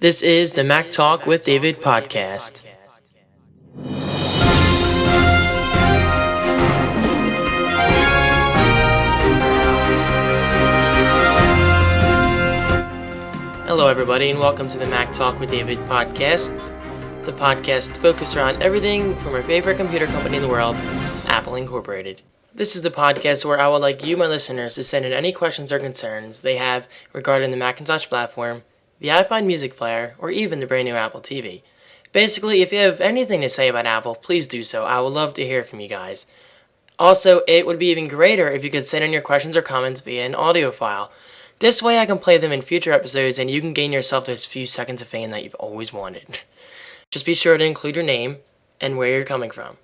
This is the Mac Talk with David podcast. Hello, everybody, and welcome to the Mac Talk with David podcast. The podcast focused around everything from our favorite computer company in the world, Apple Incorporated. This is the podcast where I would like you, my listeners, to send in any questions or concerns they have regarding the Macintosh platform, the iPod music player, or even the brand new Apple TV. Basically, if you have anything to say about Apple, please do so. I would love to hear from you guys. Also, it would be even greater if you could send in your questions or comments via an audio file. This way I can play them in future episodes and you can gain yourself those few seconds of fame that you've always wanted. Just be sure to include your name and where you're coming from.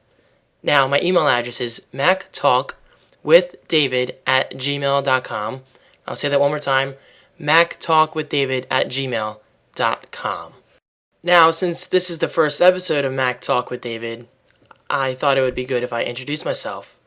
Now, my email address is mactalkwithdavid@gmail.com. I'll say that one more time. mactalkwithdavid@gmail.com. Now, since this is the first episode of Mac Talk with David, I thought it would be good if I introduced myself.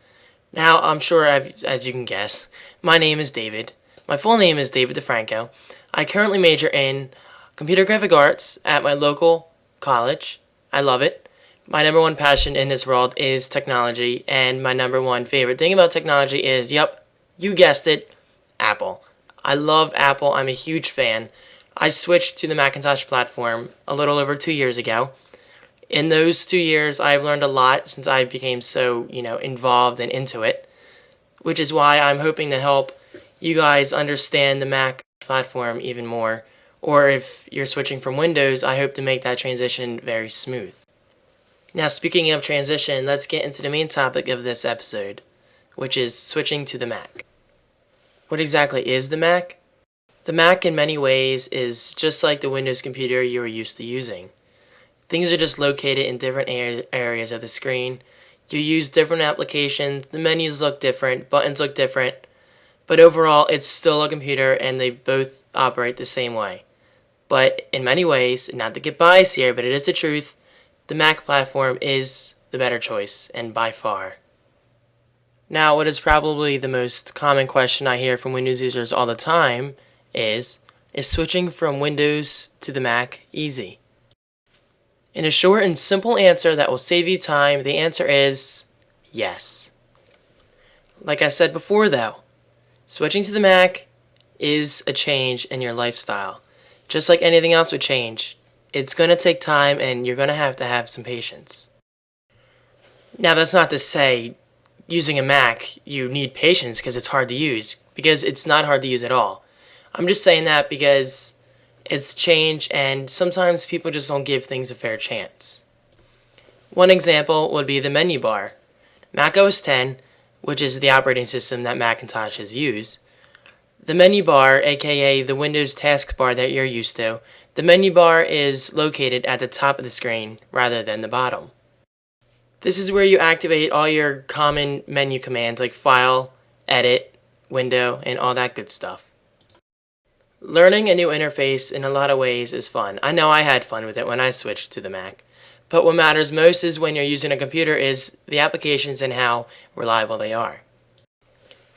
Now, I'm sure, as you can guess, my name is David. My full name is David DeFranco. I currently major in computer graphic arts at my local college. I love it. My number one passion in this world is technology, and my number one favorite thing about technology is, yep, you guessed it, Apple. I love Apple. I'm a huge fan. I switched to the Macintosh platform a little over 2 years ago. In those 2 years, I've learned a lot since I became so, involved and into it, which is why I'm hoping to help you guys understand the Mac platform even more. Or if you're switching from Windows, I hope to make that transition very smooth. Now, speaking of transition, let's get into the main topic of this episode, which is switching to the Mac. What exactly is the Mac? The Mac in many ways is just like the Windows computer you were used to using. Things are just located in different areas of the screen. You use different applications, the menus look different, buttons look different, but overall it's still a computer and they both operate the same way. But in many ways, not to get biased here, but it is the truth, the Mac platform is the better choice, and by far. Now, what is probably the most common question I hear from Windows users all the time is switching from Windows to the Mac easy? In a short and simple answer that will save you time, the answer is yes. Like I said before though, switching to the Mac is a change in your lifestyle. Just like anything else would change, it's going to take time and you're going to have some patience. Now, that's not to say using a Mac you need patience because it's hard to use, because it's not hard to use at all. I'm just saying that because it's change and sometimes people just don't give things a fair chance. One example would be the menu bar. Mac OS X, which is the operating system that Macintoshes use, the menu bar, aka the Windows taskbar that you're used to, the menu bar is located at the top of the screen rather than the bottom. This is where you activate all your common menu commands like File, Edit, Window, and all that good stuff. Learning a new interface in a lot of ways is fun. I know I had fun with it when I switched to the Mac. But what matters most is when you're using a computer is the applications and how reliable they are.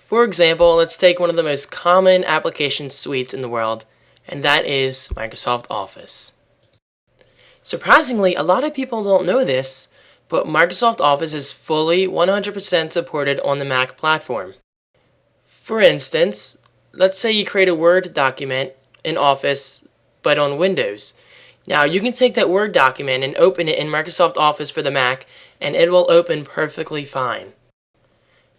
For example, let's take one of the most common application suites in the world, and that is Microsoft Office. Surprisingly, a lot of people don't know this, but Microsoft Office is fully 100% supported on the Mac platform. For instance, let's say you create a Word document in Office, but on Windows. Now, you can take that Word document and open it in Microsoft Office for the Mac, and it will open perfectly fine.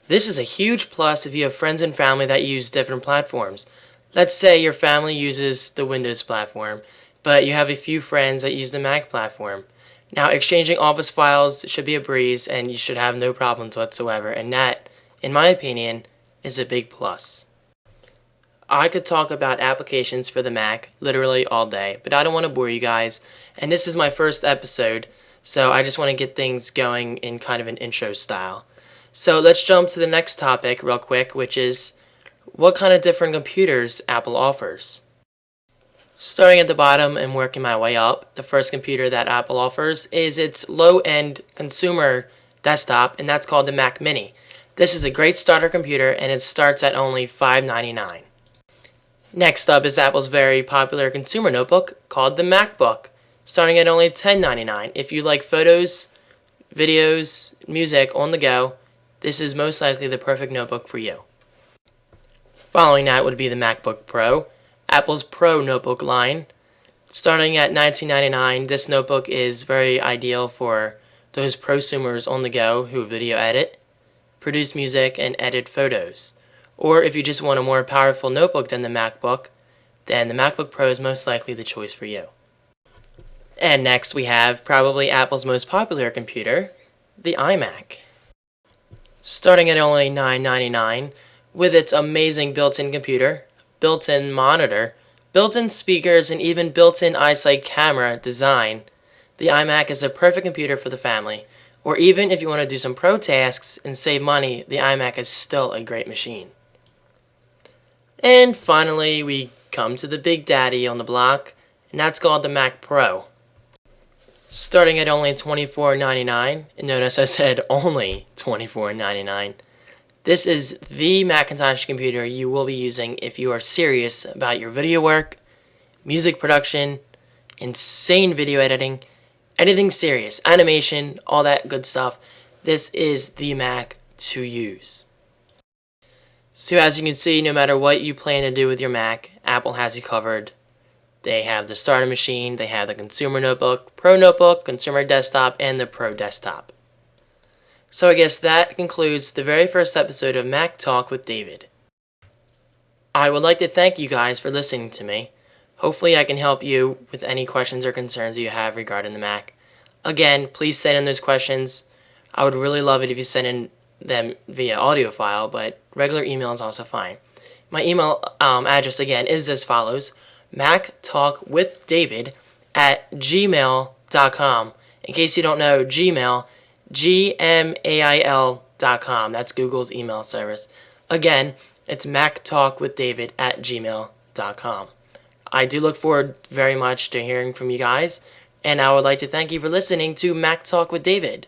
This is a huge plus if you have friends and family that use different platforms. Let's say your family uses the Windows platform, but you have a few friends that use the Mac platform. Now, exchanging Office files should be a breeze, and you should have no problems whatsoever, and that, in my opinion, is a big plus. I could talk about applications for the Mac literally all day, but I don't want to bore you guys, and this is my first episode, so I just want to get things going in kind of an intro style. So let's jump to the next topic real quick, which is what kind of different computers Apple offers. Starting at the bottom and working my way up, the first computer that Apple offers is its low-end consumer desktop, and that's called the Mac Mini. This is a great starter computer, and it starts at only $599. Next up is Apple's very popular consumer notebook called the MacBook, starting at only $10.99. If you like photos, videos, music on the go, this is most likely the perfect notebook for you. Following that would be the MacBook Pro, Apple's Pro notebook line. Starting at $19.99, this notebook is very ideal for those prosumers on the go who video edit, produce music, and edit photos. Or if you just want a more powerful notebook than the MacBook, then the MacBook Pro is most likely the choice for you. And next we have probably Apple's most popular computer, the iMac. Starting at only $9.99, with its amazing built-in computer, built-in monitor, built-in speakers, and even built-in iSight camera design, the iMac is a perfect computer for the family. Or even if you want to do some pro tasks and save money, the iMac is still a great machine. And finally, we come to the big daddy on the block, and that's called the Mac Pro. Starting at only $24.99, and notice I said only $24.99, this is the Macintosh computer you will be using if you are serious about your video work, music production, insane video editing, anything serious, animation, all that good stuff. This is the Mac to use. So as you can see, no matter what you plan to do with your Mac, Apple has you covered. They have the starter machine, they have the consumer notebook, Pro notebook, consumer desktop, and the Pro desktop. So I guess that concludes the very first episode of Mac Talk with David. I would like to thank you guys for listening to me. Hopefully I can help you with any questions or concerns you have regarding the Mac. Again, please send in those questions. I would really love it if you send in them via audio file, but regular email is also fine. My email address again is as follows: mactalkwithdavid@gmail.com. In case you don't know, Gmail, gmail.com. That's Google's email service. Again, it's mactalkwithdavid@gmail.com. I do look forward very much to hearing from you guys, and I would like to thank you for listening to Mac Talk with David.